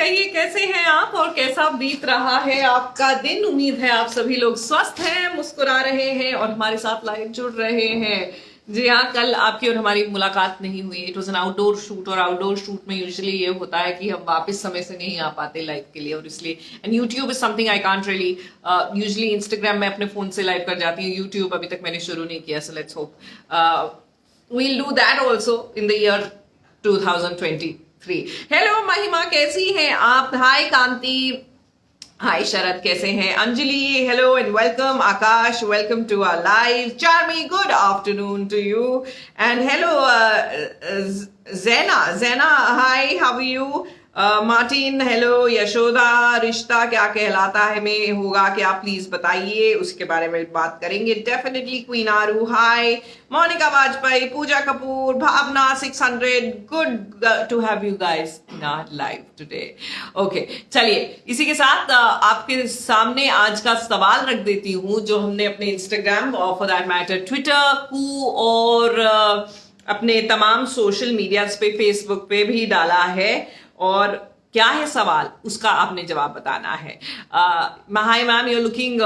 कहिए कैसे हैं आप और कैसा बीत रहा है आपका दिन। उम्मीद है आप सभी लोग स्वस्थ हैं, मुस्कुरा रहे हैं और हमारे साथ लाइव जुड़ रहे हैं। जी हाँ, कल आपकी और हमारी मुलाकात नहीं हुई। It was an outdoor shoot और आउटडोर शूट में यूजुअली ये होता है कि हम वापस समय से नहीं आ पाते लाइव के लिए, और इसलिए and YouTube is something I can't really. Usually Instagram में अपने फोन से लाइव कर जाती हूँ, यूट्यूब अभी तक मैंने शुरू नहीं किया। So let's hope we'll do that also in the year 2023. Hello महिमा, कैसी हैं आप? हाय कांति, हाय शरद, कैसे हैं? Anjali, hello and welcome. Akash, welcome to our live. Charmi, good afternoon to you and hello Zaina, hi, how are you? Martin, hello. Yashoda, Rishta Kya कहलाता है में होगा क्या, प्लीज बताइए, उसके बारे में बात करेंगे definitely. Queen Aaru, hi. Monika Vajpayee, Pooja Kapoor, Bhavna 600, good to have you guys in our live today. Okay, चलिए इसी के साथ आपके सामने आज का सवाल रख देती हूँ, जो हमने अपने इंस्टाग्राम और फॉर दैट मैटर ट्विटर कू और अपने तमाम सोशल मीडिया पे, फेसबुक पे भी डाला है। और क्या है सवाल, उसका आपने जवाब बताना है। Hi ma'am, you are looking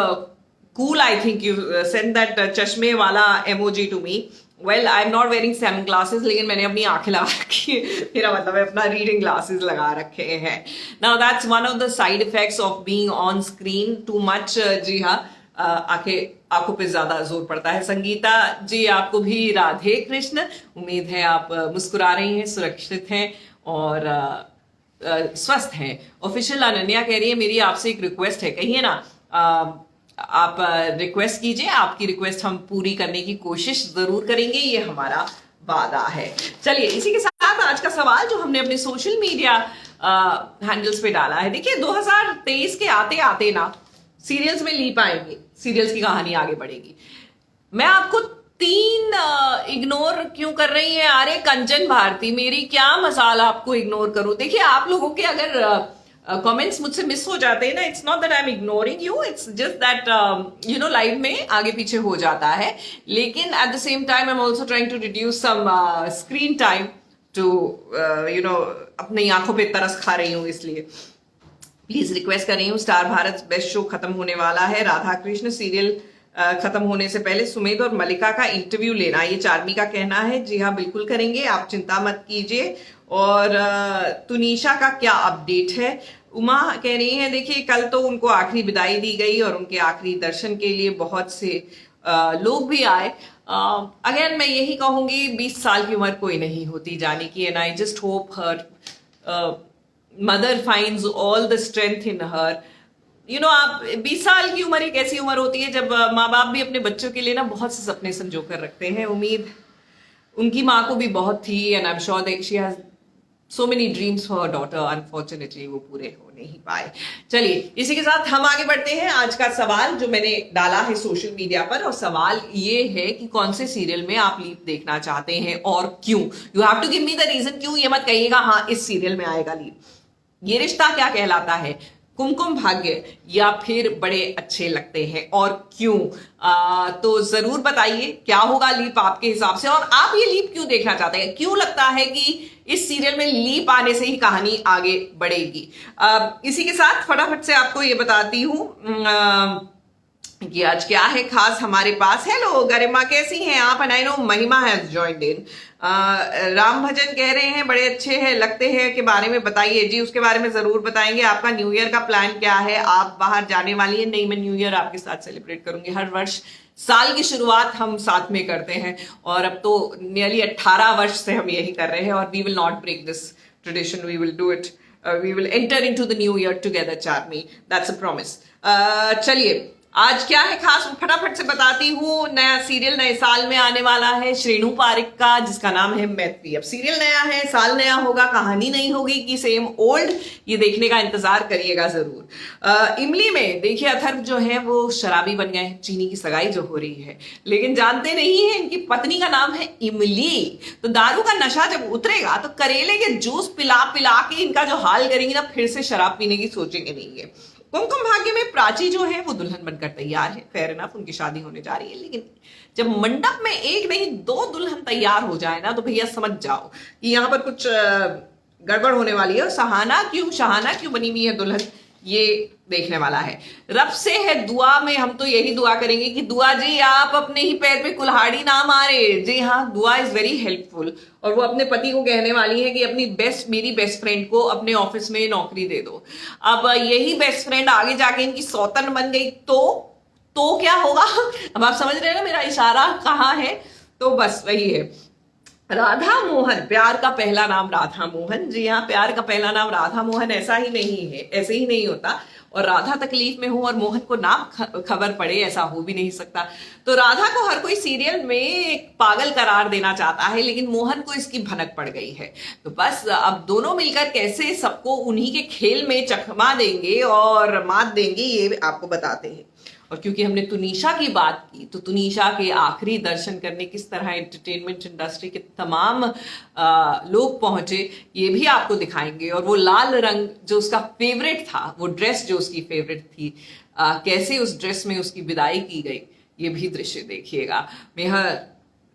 cool, I think you send that चश्मे वाला emoji to me. Well, I am not wearing sun glasses, लेकिन मैंने अपनी आंखें लगा रखी है। मेरा मतलब है अपना रीडिंग ग्लासेस लगा रखे हैं। Now that's one of the side effects of being on screen too much. जी हाँ, आंखों पे ज्यादा जोर पड़ता है। संगीता जी, आपको भी राधे कृष्ण। उम्मीद है आप मुस्कुरा रही हैं, सुरक्षित हैं और स्वस्थ हैं। ऑफिशियल अनन्या कह रही है मेरी आपसे एक रिक्वेस्ट है, कहिए ना। आप रिक्वेस्ट कीजिए, आपकी रिक्वेस्ट हम पूरी करने की कोशिश जरूर करेंगे, ये हमारा वादा है। चलिए इसी के साथ आज का सवाल जो हमने अपने सोशल मीडिया हैंडल्स पे डाला है। देखिए 2023 के आते आते ना सीरियल्स में लीप आएंगे, सीरियल्स की कहानी आगे बढ़ेगी। मैं आपको 3 इग्नोर क्यों कर रही है? अरे कंचन भारती, मेरी क्या मसाल आपको इग्नोर करूं। देखिए आप लोगों के अगर कमेंट्स मुझसे मिस हो जाते हैं ना, it's not that I am ignoring you, it's just that you know live में आगे पीछे हो जाता है। लेकिन at the same time I am also trying to reduce some screen time to you know, अपनी आंखों पे तरस खा रही हूँ, इसलिए प्लीज रिक्वेस्ट कर रही हूँ। स्टार भारत बेस्ट शो खत्म होने वाला है। राधा कृष्ण सीरियल खत्म होने से पहले सुमेध और मलिका का इंटरव्यू लेना, ये चार्मी का कहना है। जी हाँ, बिल्कुल करेंगे, आप चिंता मत कीजिए। और तुनिशा का क्या अपडेट है? उमा कह रही है देखिए कल तो उनको आखिरी विदाई दी गई और उनके आखिरी दर्शन के लिए बहुत से लोग भी आए। अगेन मैं यही कहूंगी, 20 साल की उम्र कोई नहीं होती जाने की, and I just hope her mother finds all the strength in her. You know, आप 20 साल की उम्र एक ऐसी उम्र होती है जब माँ बाप भी अपने बच्चों के लिए ना बहुत से सपने संजो कर रखते हैं। उम्मीद उनकी माँ को भी बहुत थी, and I am sure that she has so many dreams for daughter. Unfortunately वो पूरे हो नहीं पाए। चलिए इसी के साथ हम आगे बढ़ते हैं। आज का सवाल जो मैंने डाला है सोशल मीडिया पर, और सवाल ये है कि कौन से सीरियल में आप लीप देखना चाहते हैं और क्यों। You have to give me the reason. क्यों ये मत कहिएगा हाँ इस सीरियल में आएगा लीप। ये रिश्ता क्या कहलाता है, कुमकुम भाग्य, या फिर बड़े अच्छे लगते हैं और क्यों। तो जरूर बताइए क्या होगा लीप आपके हिसाब से, और आप ये लीप क्यों देखना चाहते हैं। क्यों लगता है कि इस सीरियल में लीप आने से ही कहानी आगे बढ़ेगी। इसी के साथ फटाफट से आपको ये बताती हूँ कि आज क्या है खास हमारे पास। हेलो गरिमा, कैसी हैं आप? एंड आई नो महिमा हैज जॉइंड इन। राम भजन कह रहे हैं बड़े अच्छे हैं लगते हैं के बारे में बताइए। जी उसके बारे में जरूर बताएंगे। आपका न्यू ईयर का प्लान क्या है? आप बाहर जाने वाली है? नहीं, मैं न्यू ईयर आपके साथ सेलिब्रेट करूंगी। हर वर्ष साल की शुरुआत हम साथ में करते हैं, और अब तो नियरली 18 वर्ष से हम यही कर रहे हैं, और we will not break this tradition, we will do it, we will enter into the new year together Charmi, that's a promise. चलिए आज क्या है खास, फटाफट से बताती हूँ। नया सीरियल नए साल में आने वाला है श्रेणु पारिक का, जिसका नाम है मैत्री। अब सीरियल नया है, साल नया होगा, कहानी नहीं होगी कि सेम ओल्ड, ये देखने का इंतजार करिएगा जरूर। इमली में देखिए अथर्व जो है वो शराबी बन गए हैं, चीनी की सगाई जो हो रही है, लेकिन जानते नहीं है इनकी पत्नी का नाम है इमली। तो दारू का नशा जब उतरेगा तो करेले के जूस पिला पिला के इनका जो हाल करेंगे ना, फिर से शराब पीने की सोचेंगे नहीं है। कुमकुम भाग्य में प्राची जो है वो दुल्हन बनकर तैयार है, फेयर इनफ, उनकी शादी होने जा रही है। लेकिन जब मंडप में एक नहीं 2 दुल्हन तैयार हो जाए ना, तो भैया समझ जाओ कि यहाँ पर कुछ गड़बड़ होने वाली है। और शहाना क्यों बनी हुई है दुल्हन, ये देखने वाला है। रब से है दुआ में हम तो यही दुआ करेंगे कि दुआ जी आप अपने ही पैर पे कुल्हाड़ी ना मारे। जी हाँ, दुआ इज वेरी हेल्पफुल। और वो अपने पति को कहने वाली है कि मेरी बेस्ट फ्रेंड को अपने ऑफिस में नौकरी दे दो। अब यही बेस्ट फ्रेंड आगे जाके इनकी सौतन बन गई तो क्या होगा? अब आप समझ रहे हैं ना मेरा इशारा कहाँ है? तो बस वही है। राधा मोहन, प्यार का पहला नाम राधा मोहन। जी हाँ, प्यार का पहला नाम राधा मोहन ऐसा ही नहीं है, ऐसे ही नहीं होता। और राधा तकलीफ में हो और मोहन को नाम खबर पड़े, ऐसा हो भी नहीं सकता। तो राधा को हर कोई सीरियल में एक पागल करार देना चाहता है, लेकिन मोहन को इसकी भनक पड़ गई है। तो बस अब दोनों मिलकर कैसे सबको उन्हीं के खेल में चकमा देंगे और मात देंगे, ये आपको बताते हैं। और क्योंकि हमने तुनिशा की बात की, तो तुनिशा के आखिरी दर्शन करने किस तरह एंटरटेनमेंट इंडस्ट्री के तमाम लोग पहुंचे, ये भी आपको दिखाएंगे। और वो लाल रंग जो उसका फेवरेट था, वो ड्रेस जो उसकी फेवरेट थी, कैसे उस ड्रेस में उसकी विदाई की गई, ये भी दृश्य देखिएगा। मे हर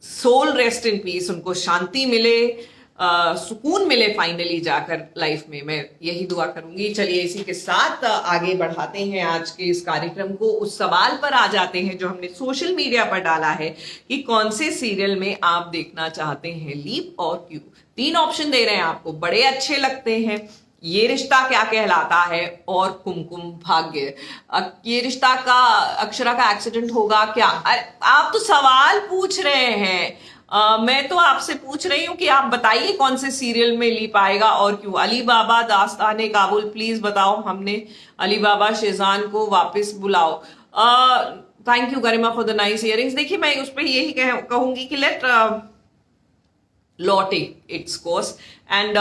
सोल रेस्ट इन पीस, उनको शांति मिले, सुकून मिले फाइनली जाकर लाइफ में, मैं यही दुआ करूंगी। चलिए इसी के साथ आगे बढ़ाते हैं आज के इस कार्यक्रम को। उस सवाल पर आ जाते हैं जो हमने सोशल मीडिया पर डाला है कि कौन से सीरियल में आप देखना चाहते हैं लीप और क्यों। 3 ऑप्शन दे रहे हैं आपको, बड़े अच्छे लगते हैं, ये रिश्ता क्या कहलाता है और कुमकुम भाग्य। ये रिश्ता का अक्षरा का एक्सीडेंट होगा क्या? आप तो सवाल पूछ रहे हैं, मैं तो आपसे पूछ रही हूँ कि आप बताइए कौन से सीरियल में लीप आएगा और क्यों। अली बाबा दास्ताने काबुल, प्लीज बताओ, हमने अली बाबा शेजान को वापस बुलाओ। Thank you Garima for the nice earrings. देखिए मैं उस पर यही कहूंगी कि let lot its course and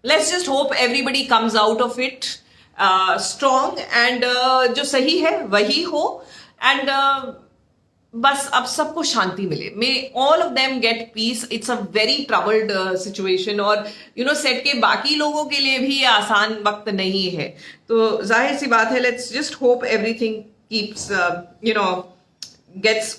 let's just hope everybody comes out of it strong and जो सही है वही हो। एंड बस अब सबको शांति मिले, may all of them get peace. It's a very troubled situation और सेट के बाकी लोगों के लिए भी आसान वक्त नहीं है। तो जाहिर सी बात है, let's just hope everything keeps gets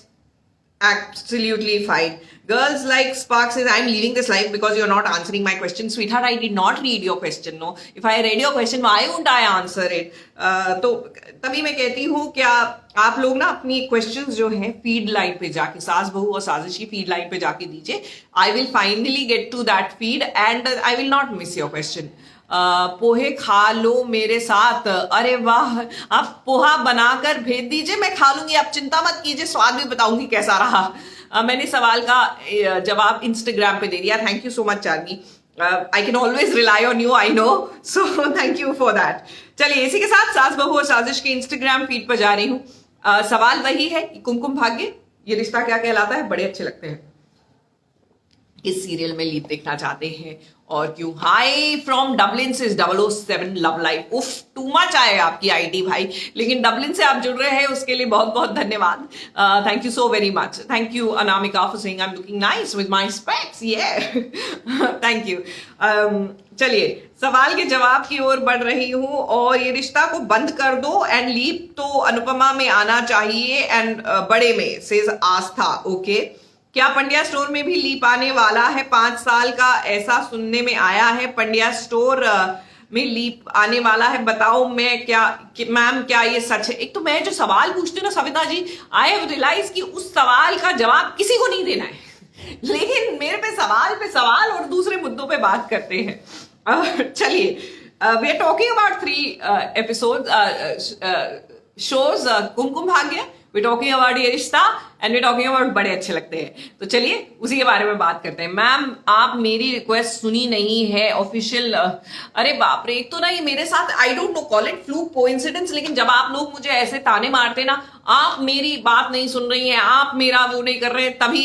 absolutely fine. Girls like Spark says, I'm leaving this live because you're not answering my question. Sweetheart, I did not read your question. No, if I read your question, why won't I answer it? तो तभी मैं कहती हूँ, क्या आप लोग ना अपनी क्वेश्चंस जो हैं फीड लाइन पे जाके, सास बहू और साजिश की फीड लाइन पे जाके दीजिए। I will finally get to that feed and I will not miss your question. Pohe खा लो मेरे साथ, अरे वाह, आप पोहा बनाकर भेज दीजिए, मैं खा लूंगी, आप चिंता मत कीजिए, स्वाद भी बताऊंगी कैसा रहा। मैंने सवाल का जवाब इंस्टाग्राम पे दे दिया। Thank you so much Charmi, I can always rely on you, I know, so thank you for that. चलिए इसी के साथ सास बहू और साजिश के इंस्टाग्राम फीड पर जा रही हूँ। सवाल वही है कि कुमकुम भाग्य, ये रिश्ता क्या कहलाता है, बड़े अच्छे लगते हैं, इस सीरियल में लीप देखना चाहते हैं और क्यों। हाई फ्रॉम डबलिन से 007 लव लाइफ। उफ, टू मच आए आपकी आईडी भाई, लेकिन डबलिन से आप जुड़ रहे हैं उसके लिए बहुत बहुत धन्यवाद। Thank you so very much. Thank you Anamika for saying I am looking nice with my specs, ये थैंक यू। चलिए सवाल के जवाब की ओर बढ़ रही हूं। और ये रिश्ता को बंद कर दो एंड लीप तो अनुपमा में आना चाहिए एंड बड़े में सेज आस्था। ओके, क्या पंड्या स्टोर में भी लीप आने वाला है? 5 साल का ऐसा सुनने में आया है, पंड्या स्टोर में लीप आने वाला है, बताओ मैम क्या ये सच है? एक तो मैं जो सवाल पूछती हूँ ना Savita ji, I have realise कि उस सवाल का जवाब किसी को नहीं देना है, लेकिन मेरे पे सवाल और दूसरे मुद्दों पे बात करते हैं। चलिए, we are talking about 3 episode shows, Kumkum Bhagya, we're talking about ये रिश्ता एंड we're talking about बड़े अच्छे लगते हैं। तो चलिए उसी के बारे में बात करते हैं। मैम आप मेरी रिक्वेस्ट सुनी नहीं है ऑफिशियल। अरे बाप रे, एक तो ना ये मेरे साथ, I don't know, call it fluke coincidence, लेकिन जब आप लोग मुझे ऐसे ताने मारते ना, आप मेरी बात नहीं सुन रही हैं, आप मेरा वो नहीं कर रहे, तभी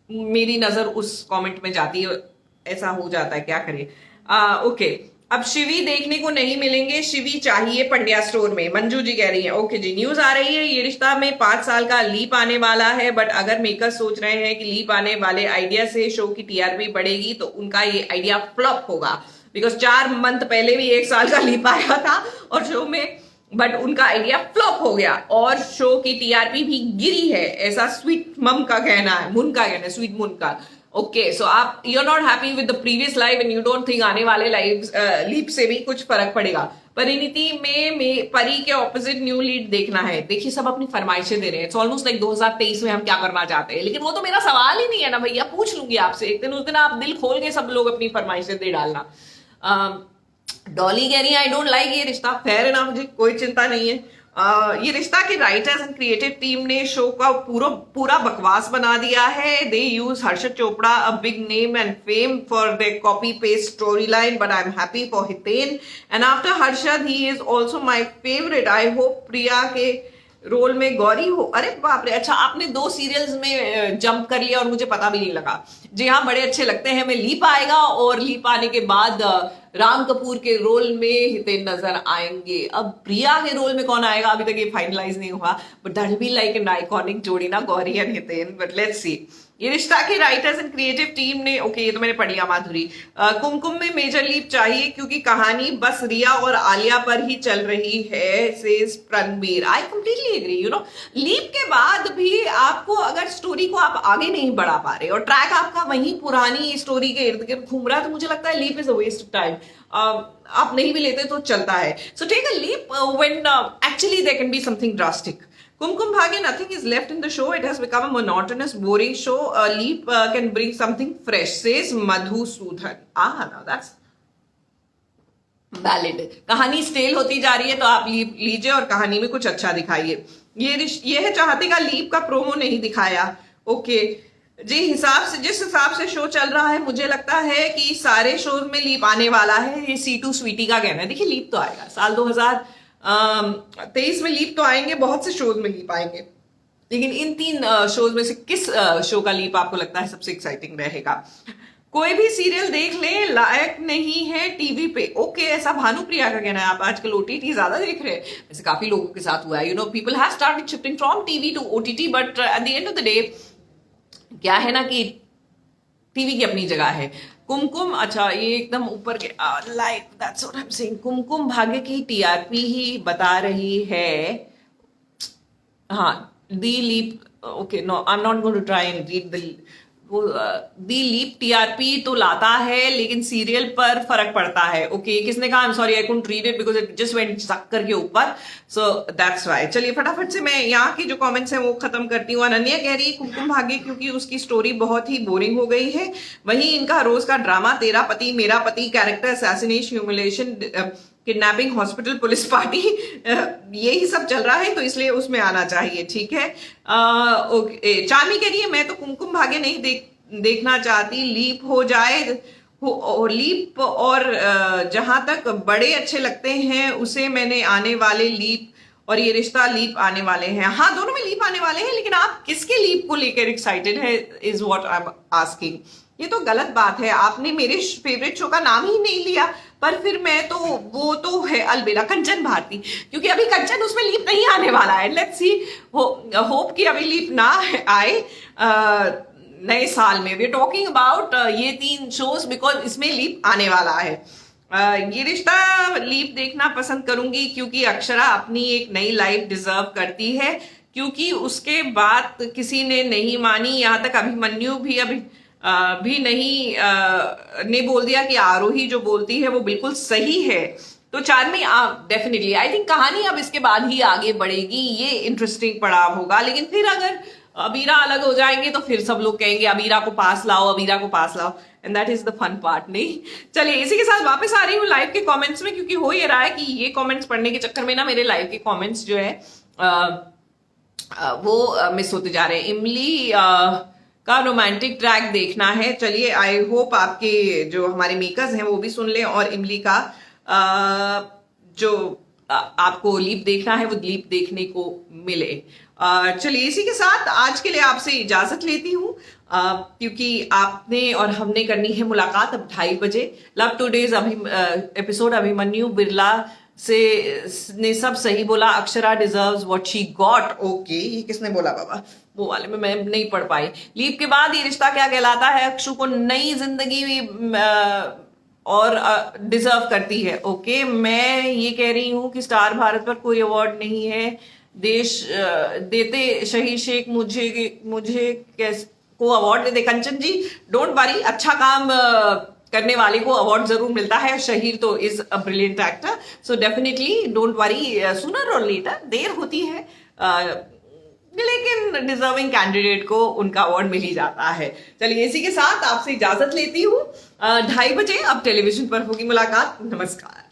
मेरी नजर उस कॉमेंट में जाती है, ऐसा हो जाता है, क्या करें। ओके, अब शिवी देखने को नहीं मिलेंगे, शिवी चाहिए पंड्या स्टोर में, मंजू जी कह रही है। ओके जी, न्यूज आ रही है ये रिश्ता में 5 साल का लीप आने वाला है, बट अगर मेकर्स सोच रहे हैं कि लीप आने वाले आइडिया से शो की टीआरपी बढ़ेगी तो उनका ये आइडिया फ्लॉप होगा, बिकॉज 4 मंथ पहले भी 1 साल का लीप आया था और शो में, बट उनका आइडिया फ्लॉप हो गया और शो की टीआरपी भी गिरी है, ऐसा स्वीट मम का कहना है, मुन का कहना है, स्वीट मुन का। ओके, सो आप you are not happy with the previous live and you don't think आने वाले लाइव लीप से भी कुछ फर्क पड़ेगा। परिणीति में परी के ऑपोजिट न्यू लीड देखना है। देखिए सब अपनी फरमाइशें दे रहे हैं, इट्स ऑलमोस्ट लाइक 2023 में हम क्या करना चाहते हैं, लेकिन वो तो मेरा सवाल ही नहीं है ना भैया, पूछ लूंगी आपसे एक दिन, उस दिन आप दिल खोल के सब लोग अपनी फरमाइशें दे डालना। डॉली कह रही है आई डोंट लाइक ये रिश्ता, फेयर है ना, मुझे कोई चिंता नहीं है। ये रिश्ता के राइटर्स एंड क्रिएटिव टीम ने शो का पूरा बकवास बना दिया है। They use Harshad Chopra, a big name and fame, for the copy paste story line, but I am happy for Hiten and after Harshad he is also my favourite. I hope Priya के role में गौरी हो। अरे बाप रे, अच्छा आपने 2 सीरियल्स में जंप कर लिया और मुझे पता भी नहीं लगा। जी हाँ, बड़े अच्छे लगते हैं। मैं लीप आएगा और लीप आने के बाद राम कपूर के रोल में हितेन नजर आएंगे। अब प्रिया के रोल में कौन आएगा अभी तक ये फाइनलाइज नहीं हुआ, but that will be like an iconic जोड़ी ना, Gauri and Hiten, but let's see. ये रिश्ता के राइटर्स एंड क्रिएटिव टीम ने, ओके ये तो मैंने पढ़ लिया माधुरी। कुमकुम में मेजर लीप चाहिए क्योंकि कहानी बस रिया और आलिया पर ही चल रही है, says Ranbir. I completely agree, you know leap के बाद भी आपको अगर स्टोरी को आप आगे नहीं बढ़ा पा रहे और ट्रैक आपका वहीं पुरानी स्टोरी के इर्द गिर्द घूम रहा है, तो मुझे लगता है leap is a waste of time. आप नहीं भी लेते तो चलता है। So take a leap when actually there can be something drastic. Kumkum Bhagya, nothing is left in the show. It has become a monotonous, boring show. A leap can bring something fresh, says Madhusudan. Ah, now that's valid. कहानी stele होती जा रही है तो आप leap लीजिए और कहानी में कुछ अच्छा दिखाइए। ये है चाहते का लीप का प्रोमो नहीं दिखाया। ओके जी, जिस हिसाब से शो चल रहा है मुझे लगता है कि सारे शोज में लीप आने वाला है। ये C2 स्वीटी का कहना है। देखिए लीप तो आएगा साल 2023 में, लीप तो आएंगे, बहुत से शोज में लीप आएंगे, लेकिन इन 3 शोज में से किस शो का लीप आपको लगता है सबसे एक्साइटिंग रहेगा? कोई भी सीरियल देख ले, लायक नहीं है टीवी पे। ओके, ऐसा भानुप्रिया का कहना है। आप आजकल OTT ज्यादा देख रहे हैं, वैसे काफी लोगों के साथ हुआ है। You know people have started shifting from TV to OTT, but at the end of the day क्या है ना कि टीवी की अपनी जगह है। कुमकुम, अच्छा ये एकदम ऊपर के like that's what I am saying. Kumkum Bhagya की TRP ही बता रही है। हाँ, the leap, okay no I am not going to try and read the leap TRP तो लाता है, लेकिन सीरियल पर फर्क पड़ता है। ओके किसने कहा? I am sorry I couldn't read it because it just went शक्कर के ऊपर, सो दैट्स व्हाई। चलिए फटाफट से मैं यहाँ की जो कमेंट्स हैं वो खत्म करती हूँ। अनन्या कह रही है कुमकुम भाग्य क्योंकि उसकी स्टोरी बहुत ही बोरिंग हो गई है। वहीं इनका रोज का ड्रामा तेरा पति मेरा पति, character assassination, humiliation, kidnapping, hospital, police party, यही सब चल रहा है तो इसलिए उसमें आना चाहिए। ठीक है, ओके। चार्मी कह रही है मैं तो कुमकुम भाग्य नहीं देखना चाहती, लीप हो जाए लीप, और जहां तक बड़े अच्छे लगते हैं उसे मैंने आने वाले लीप और ये रिश्ता लीप आने वाले हैं। हाँ दोनों में लीप आने वाले हैं, लेकिन आप किसके लीप को लेकर एक्साइटेड है is what I am asking. ये तो गलत बात है, आपने मेरे फेवरेट शो का नाम ही नहीं लिया, पर फिर मैं तो वो तो है अलबेला कंचन भारती, क्योंकि अभी कंचन उसमें लीप नहीं आने वाला है। लेट्स सी, होप कि अभी लीप ना आए नए साल में। वी आर टॉकिंग अबाउट ये 3 शोज बिकॉज इसमें लीप आने वाला है। ये रिश्ता लीप देखना पसंद करूंगी क्योंकि अक्षरा अपनी एक नई लाइफ डिजर्व करती है, क्योंकि उसके बाद किसी ने नहीं मानी, यहाँ तक अभिमन्यु भी नहीं ने बोल दिया कि आरोही जो बोलती है वो बिल्कुल सही है। तो चार्मी डेफिनेटली आई थिंक कहानी अब इसके बाद ही आगे बढ़ेगी, ये इंटरेस्टिंग पड़ाव होगा। लेकिन फिर अगर अबीरा अलग हो जाएंगे तो फिर सब लोग कहेंगे अबीरा को पास लाओ, अबीरा को पास लाओ, and that is the fun part. नहीं, चलिए इसी के साथ वापस आ रही हूँ लाइव के कमेंट्स में, क्योंकि हो ये रहा है कि ये कमेंट्स पढ़ने के चक्कर में ना मेरे लाइव के कमेंट्स जो है वो मिस होते जा रहे हैं। इमली का रोमांटिक ट्रैक देखना है। चलिए आई होप आपके जो हमारे मेकर्स हैं वो भी सुन लें और इमली का जो आपको लीप देखना है वो लीप देखने को मिले। चलिए इसी के साथ आज के लिए आपसे इजाजत लेती हूँ, क्योंकि आपने और हमने करनी है मुलाकात अब 2:30 बजे। Love today's episode Abhimanyu Birla से ने सब सही बोला, Akshara deserves what she got. Okay, ये किसने बोला बाबा? वो वाले में मैं नहीं पढ़ पाई। लीप के बाद ये रिश्ता क्या कहलाता है, अक्षु को नई जिंदगी और डिजर्व करती है। ओके, मैं ये कह रही हूँ कि स्टार भारत पर कोई अवार्ड नहीं है, देश देते शहीद शेख मुझे को अवार्ड दे दे। कंचन जी डोंट वरी, अच्छा काम करने वाले को अवार्ड जरूर मिलता है। शहीर तो is a brilliant actor, so definitely don't worry, sooner और लेटर, देर होती है लेकिन डिजर्विंग कैंडिडेट को उनका अवार्ड मिल ही जाता है। चलिए इसी के साथ आपसे इजाजत लेती हूँ। 2:30 बजे अब टेलीविजन पर होगी मुलाकात। नमस्कार।